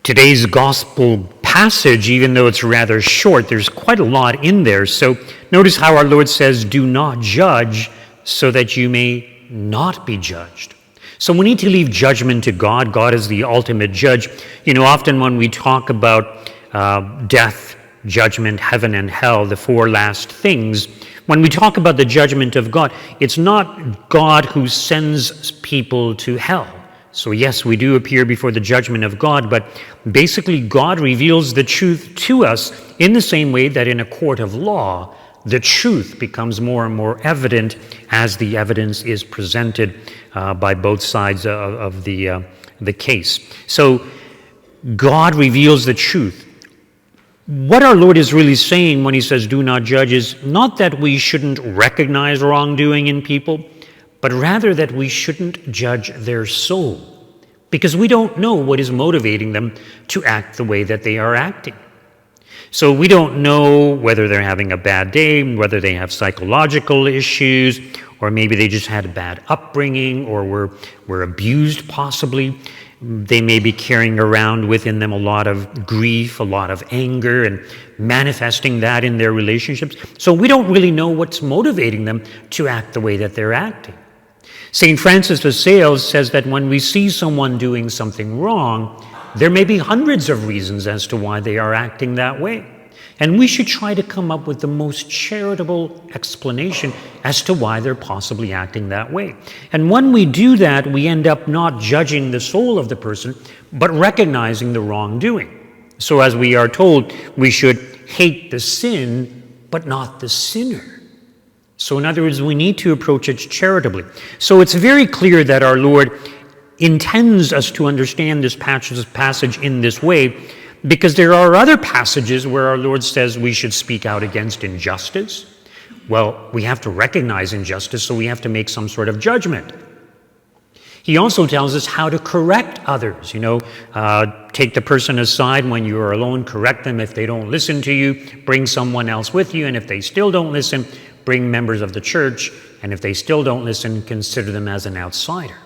Today's gospel passage, even though it's rather short, there's quite a lot in there. So notice how our Lord says, "Do not judge so that you may not be judged." So we need to leave judgment to God. God is the ultimate judge. You know, often when we talk about death, judgment, heaven, and hell, the four last things, when we talk about the judgment of God, it's not God who sends people to hell. So yes, we do appear before the judgment of God, but basically God reveals the truth to us in the same way that in a court of law, the truth becomes more and more evident as the evidence is presented by both sides of the case. So God reveals the truth. What our Lord is really saying when he says do not judge is not that we shouldn't recognize wrongdoing in people, but rather that we shouldn't judge their soul, because we don't know what is motivating them to act the way that they are acting. So we don't know whether they're having a bad day, whether they have psychological issues, or maybe they just had a bad upbringing, or were abused possibly. They may be carrying around within them a lot of grief, a lot of anger, and manifesting that in their relationships. So we don't really know what's motivating them to act the way that they're acting. St. Francis de Sales says that when we see someone doing something wrong, there may be hundreds of reasons as to why they are acting that way. And we should try to come up with the most charitable explanation as to why they're possibly acting that way. And when we do that, we end up not judging the soul of the person, but recognizing the wrongdoing. So as we are told, we should hate the sin, but not the sinner. So in other words, we need to approach it charitably. So it's very clear that our Lord intends us to understand this passage in this way, because there are other passages where our Lord says we should speak out against injustice. Well, we have to recognize injustice, so we have to make some sort of judgment. He also tells us how to correct others. Take the person aside when you are alone, correct them if they don't listen to you, bring someone else with you, and if they still don't listen, bring members of the church, and if they still don't listen, consider them as an outsider.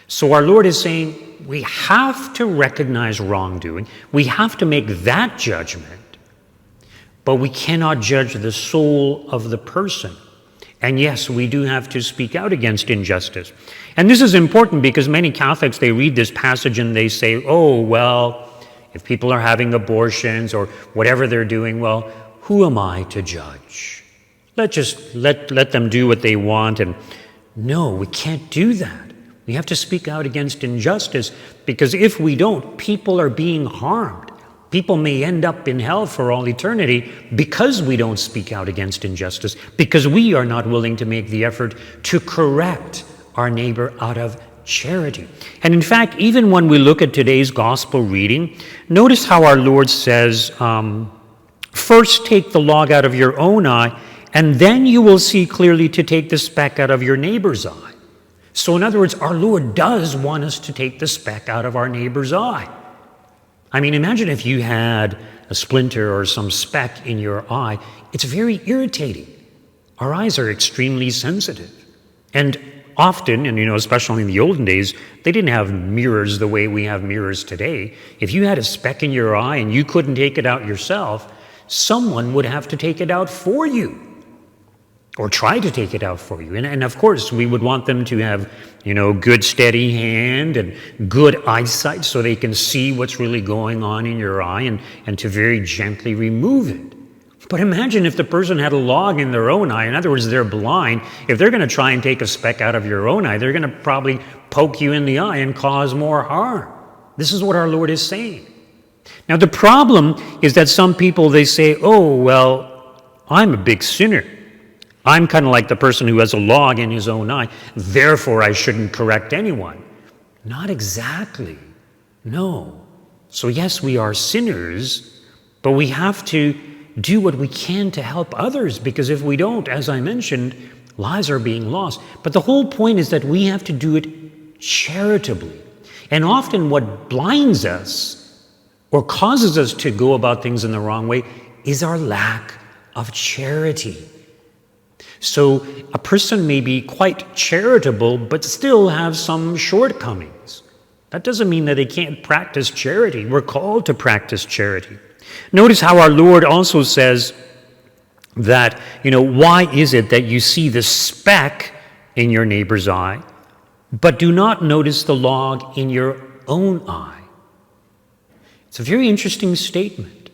So our Lord is saying we have to recognize wrongdoing. We have to make that judgment, but we cannot judge the soul of the person. And yes, we do have to speak out against injustice. And this is important because many Catholics, they read this passage and they say, oh, well, if people are having abortions or whatever they're doing, well, who am I to judge? Let them do what they want. And no, we can't do that. We have to speak out against injustice, because if we don't, people are being harmed. People may end up in hell for all eternity because we don't speak out against injustice, because we are not willing to make the effort to correct our neighbor out of charity. And in fact, even when we look at today's gospel reading, notice how our Lord says, first take the log out of your own eye, and then you will see clearly to take the speck out of your neighbor's eye. So in other words, our Lord does want us to take the speck out of our neighbor's eye. I mean, imagine if you had a splinter or some speck in your eye. It's very irritating. Our eyes are extremely sensitive. And often, and especially in the olden days, they didn't have mirrors the way we have mirrors today. If you had a speck in your eye and you couldn't take it out yourself, someone would have to take it out for you, or try to take it out for you. And of course, we would want them to have, good steady hand and good eyesight so they can see what's really going on in your eye and to very gently remove it. But imagine if the person had a log in their own eye. In other words, they're blind. If they're going to try and take a speck out of your own eye, they're going to probably poke you in the eye and cause more harm. This is what our Lord is saying. Now, the problem is that some people, they say, oh, well, I'm a big sinner. I'm kind of like the person who has a log in his own eye, therefore I shouldn't correct anyone. Not exactly. No. So yes, we are sinners, but we have to do what we can to help others, because if we don't, as I mentioned, lives are being lost. But the whole point is that we have to do it charitably. And often what blinds us or causes us to go about things in the wrong way is our lack of charity. So a person may be quite charitable, but still have some shortcomings. That doesn't mean that they can't practice charity. We're called to practice charity. Notice how our Lord also says that, why is it that you see the speck in your neighbor's eye, but do not notice the log in your own eye? It's a very interesting statement.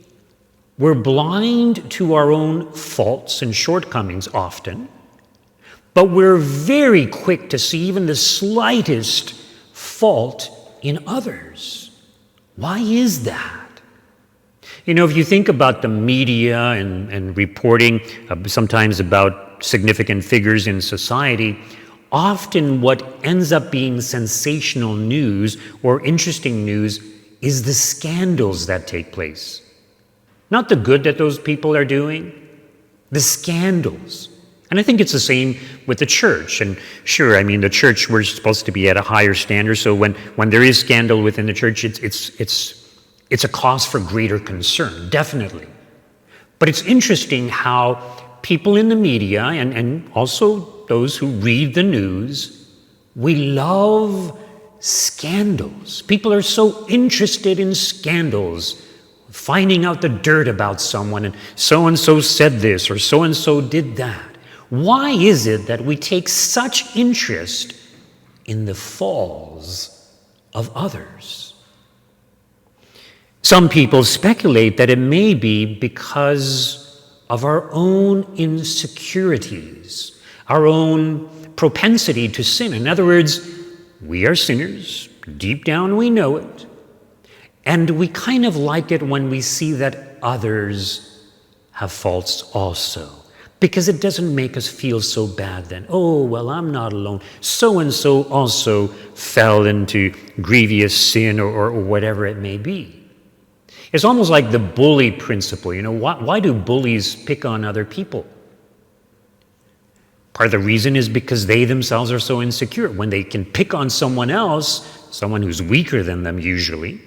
We're blind to our own faults and shortcomings often, but we're very quick to see even the slightest fault in others. Why is that? If you think about the media and reporting sometimes about significant figures in society, often what ends up being sensational news or interesting news is the scandals that take place. Not the good that those people are doing, the scandals. And I think it's the same with the church. And sure, the church, we're supposed to be at a higher standard, so when there is scandal within the church, it's a cause for greater concern, definitely. But it's interesting how people in the media and also those who read the news, we love scandals. People are so interested in scandals, finding out the dirt about someone, and so said this or so did that. Why is it that we take such interest in the falls of others? Some people speculate that it may be because of our own insecurities, our own propensity to sin. In other words, we are sinners. Deep down we know it. And we kind of like it when we see that others have faults also, because it doesn't make us feel so bad then. Oh, well, I'm not alone. So-and-so also fell into grievous sin or whatever it may be. It's almost like the bully principle. Why do bullies pick on other people? Part of the reason is because they themselves are so insecure. When they can pick on someone else, someone who's weaker than them usually,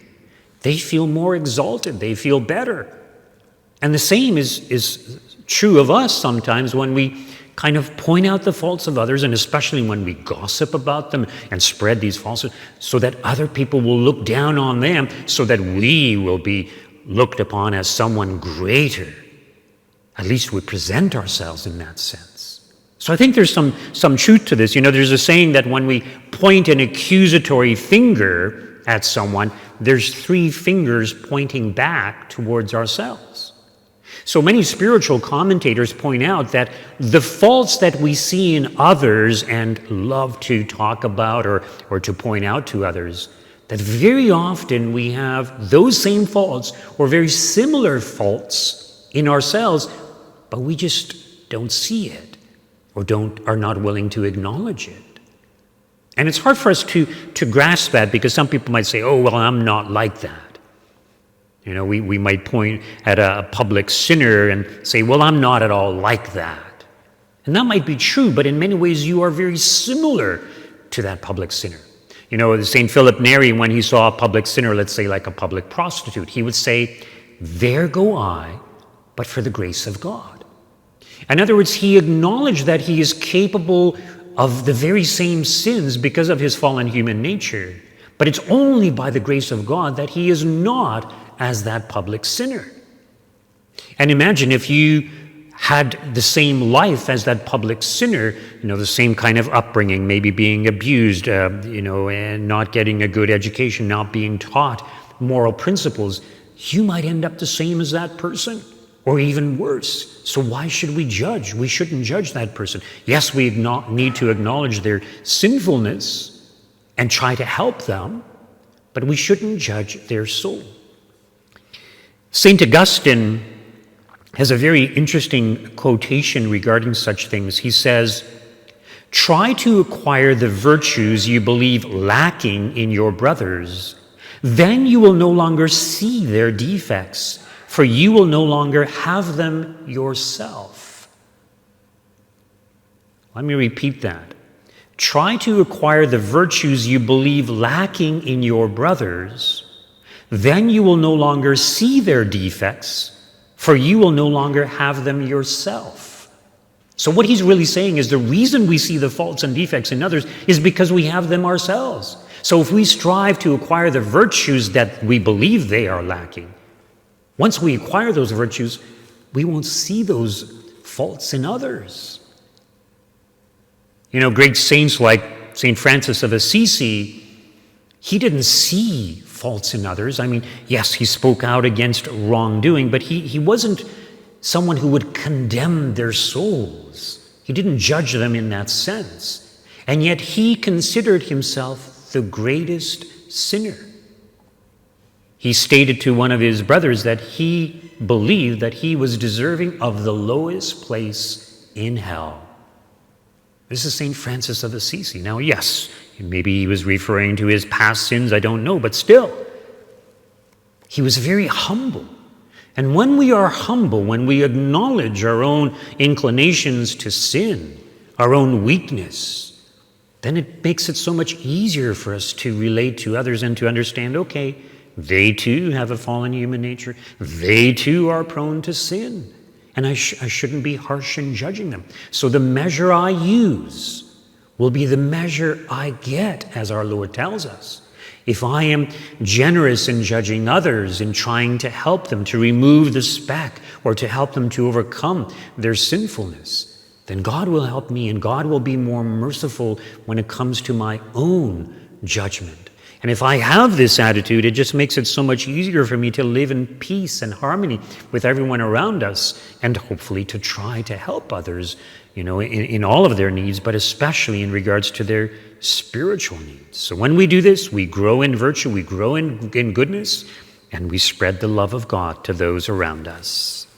they feel more exalted. They feel better. And the same is true of us sometimes when we kind of point out the faults of others, and especially when we gossip about them and spread these falsehoods, so that other people will look down on them, so that we will be looked upon as someone greater. At least we present ourselves in that sense. So I think there's some truth to this. There's a saying that when we point an accusatory finger at someone, there's 3 fingers pointing back towards ourselves. So many spiritual commentators point out that the faults that we see in others and love to talk about or to point out to others, that very often we have those same faults or very similar faults in ourselves, but we just don't see it or are not willing to acknowledge it. And it's hard for us to grasp that, because some people might say, oh, well, I'm not like that. We might point at a public sinner and say, well, I'm not at all like that. And that might be true, but in many ways you are very similar to that public sinner. St. Philip Neri, when he saw a public sinner, let's say like a public prostitute, he would say, there go I, but for the grace of God. In other words, he acknowledged that he is capable of the very same sins because of his fallen human nature. But it's only by the grace of God that he is not as that public sinner. And imagine if you had the same life as that public sinner, the same kind of upbringing, maybe being abused, and not getting a good education, not being taught moral principles, you might end up the same as that person, or even worse. So why should we judge? We shouldn't judge that person. Yes, we need to acknowledge their sinfulness and try to help them, but we shouldn't judge their soul. St. Augustine has a very interesting quotation regarding such things. He says, try to acquire the virtues you believe lacking in your brothers. Then you will no longer see their defects, for you will no longer have them yourself. Let me repeat that. Try to acquire the virtues you believe lacking in your brothers. Then you will no longer see their defects, for you will no longer have them yourself. So what he's really saying is the reason we see the faults and defects in others is because we have them ourselves. So if we strive to acquire the virtues that we believe they are lacking, once we acquire those virtues, we won't see those faults in others. You know, great saints like St. Francis of Assisi, he didn't see faults in others. I mean, yes, he spoke out against wrongdoing, but he wasn't someone who would condemn their souls. He didn't judge them in that sense. And yet he considered himself the greatest sinner. He stated to one of his brothers that he believed that he was deserving of the lowest place in hell. This is St. Francis of Assisi. Now, yes, maybe he was referring to his past sins, I don't know, but still, he was very humble. And when we are humble, when we acknowledge our own inclinations to sin, our own weakness, then it makes it so much easier for us to relate to others and to understand, okay, they too have a fallen human nature. They too are prone to sin. And I shouldn't be harsh in judging them. So the measure I use will be the measure I get, as our Lord tells us. If I am generous in judging others, in trying to help them to remove the speck or to help them to overcome their sinfulness, then God will help me, and God will be more merciful when it comes to my own judgment. And if I have this attitude, it just makes it so much easier for me to live in peace and harmony with everyone around us, and hopefully to try to help others, in all of their needs, but especially in regards to their spiritual needs. So when we do this, we grow in virtue, we grow in goodness, and we spread the love of God to those around us.